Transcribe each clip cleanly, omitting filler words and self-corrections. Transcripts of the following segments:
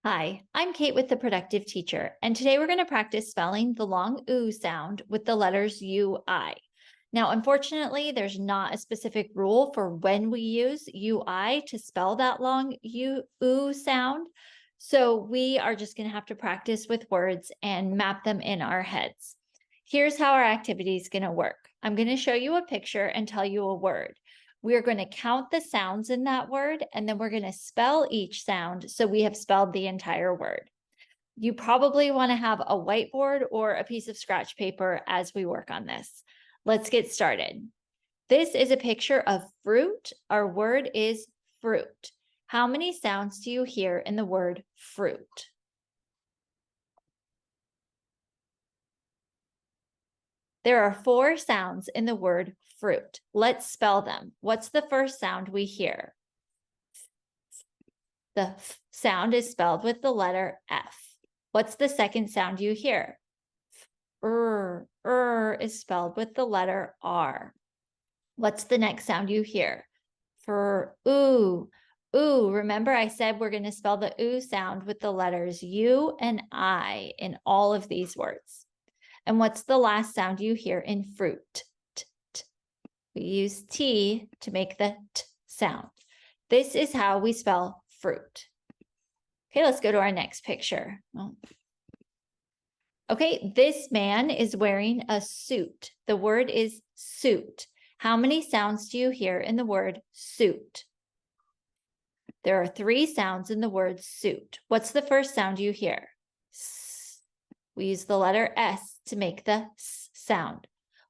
Hi, I'm Kate with The Productive Teacher, and today we're going to practice spelling the long oo sound with the letters UI. Now, unfortunately, there's not a specific rule for when we use UI to spell that long oo sound, so we are just going to have to practice with words and map them in our heads. Here's how our activity is going to work. I'm going to show you a picture and tell you a word. We're going to count the sounds in that word, and then we're going to spell each sound so we have spelled the entire word. You probably want to have a whiteboard or a piece of scratch paper as we work on this. Let's get started. This is a picture of fruit. Our word is fruit. How many sounds do you hear in the word fruit? There are 4 sounds in the word fruit. Let's spell them. What's the first sound we hear? The f sound is spelled with the letter F. What's the second sound you hear? Is spelled with the letter R. What's the next sound you hear? For ooh. Ooh, remember I said we're going to spell the ooh sound with the letters U and I in all of these words. And what's the last sound you hear in fruit? T, t. We use T to make the T sound. This is how we spell fruit. Okay, let's go to our next picture. Okay, this man is wearing a suit. The word is suit. How many sounds do you hear in the word suit? There are 3 sounds in the word suit. What's the first sound you hear? S. We use the letter S to make the S sound.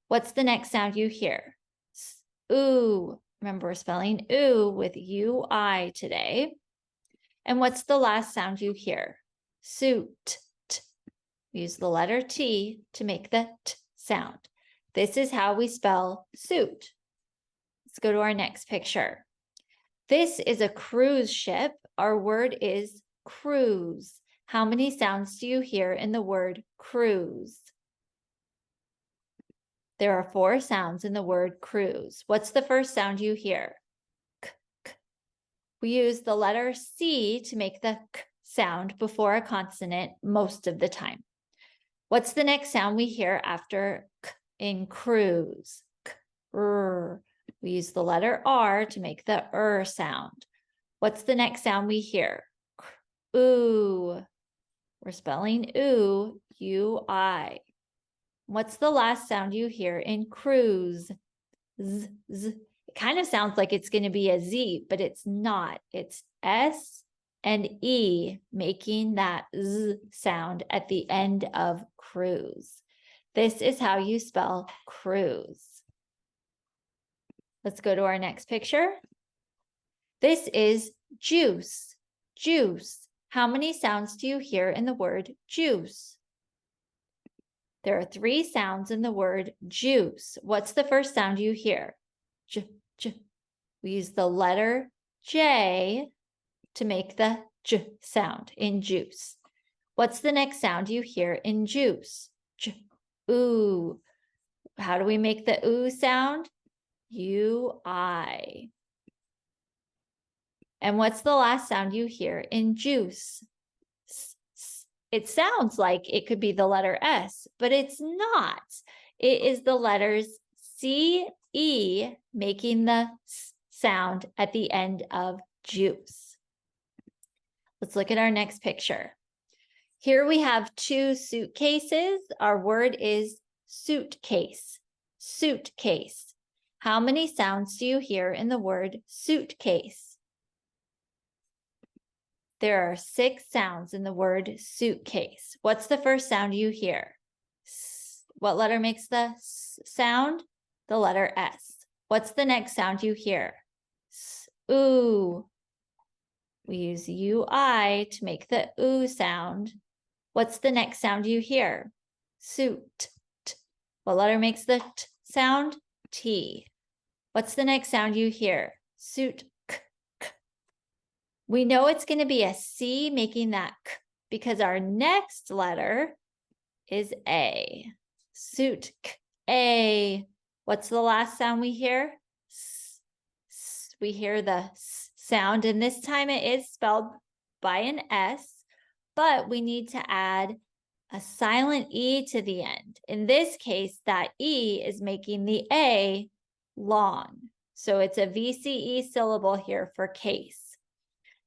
What's the next sound you hear? S. Ooh. Remember, we're spelling ooh with U-I today. And what's the last sound you hear? Suit. T. We use the letter T to make the T sound. This is how we spell suit. Let's go to our next picture. This is a cruise ship. Our word is cruise. How many sounds do you hear in the word cruise? There are 4 sounds in the word cruise. What's the first sound you hear? K, k. We use the letter C to make the k sound before a consonant most of the time. What's the next sound we hear after k in cruise? K, r. We use the letter R to make the sound. What's the next sound we hear? Ooh. We're spelling ooh, U-I. What's the last sound you hear in cruise? Z, z. It kind of sounds like it's going to be a Z, but it's not. It's S and E, making that Z sound at the end of cruise. This is how you spell cruise. Let's go to our next picture. This is juice. Juice. How many sounds do you hear in the word juice? There are 3 sounds in the word juice. What's the first sound you hear? J, j. We use the letter J to make the J sound in juice. What's the next sound you hear in juice? J, ooh. How do we make the ooh sound? U-I. And what's the last sound you hear in juice? S, s. It sounds like it could be the letter S, but it's not. It is the letters C, E, making the S sound at the end of juice. Let's look at our next picture. Here we have 2 suitcases. Our word is suitcase. Suitcase. How many sounds do you hear in the word suitcase? There are 6 sounds in the word suitcase. What's the first sound you hear? S. What letter makes the S sound? The letter S. What's the next sound you hear? S. Ooh. We use U-I to make the ooh sound. What's the next sound you hear? Suit. T. What letter makes the T sound? T. What's the next sound you hear? Suit. K, k. We know it's going to be a C making that K because our next letter is A. Suit. K, A. What's the last sound we hear? S, s. We hear the S sound, and this time it is spelled by an S. but we need to add a silent E to the end. In this case, that E is making the A long. So it's a VCE syllable here for case.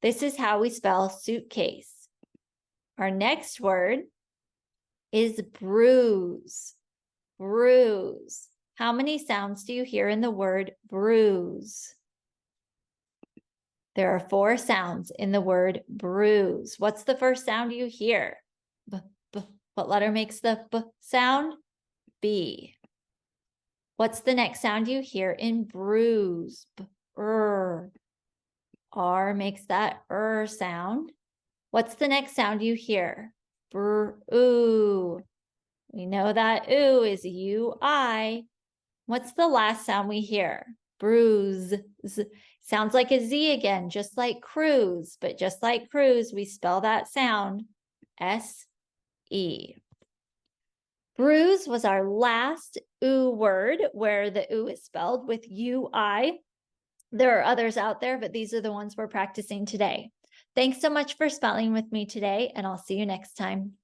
This is how we spell suitcase. Our next word is bruise. Bruise. How many sounds do you hear in the word bruise? There are 4 sounds in the word bruise. What's the first sound you hear? B, b. What letter makes the B sound? B. What's the next sound you hear in bruise? B, R. R makes that sound. What's the next sound you hear? Ooh. We know that ooh is U-I. What's the last sound we hear? Bruise. Sounds like a Z again, just like cruise, but just like cruise, we spell that sound S-E. Bruise was our last ooh word where the ooh is spelled with U-I. There are others out there, but these are the ones we're practicing today. Thanks so much for spelling with me today, and I'll see you next time.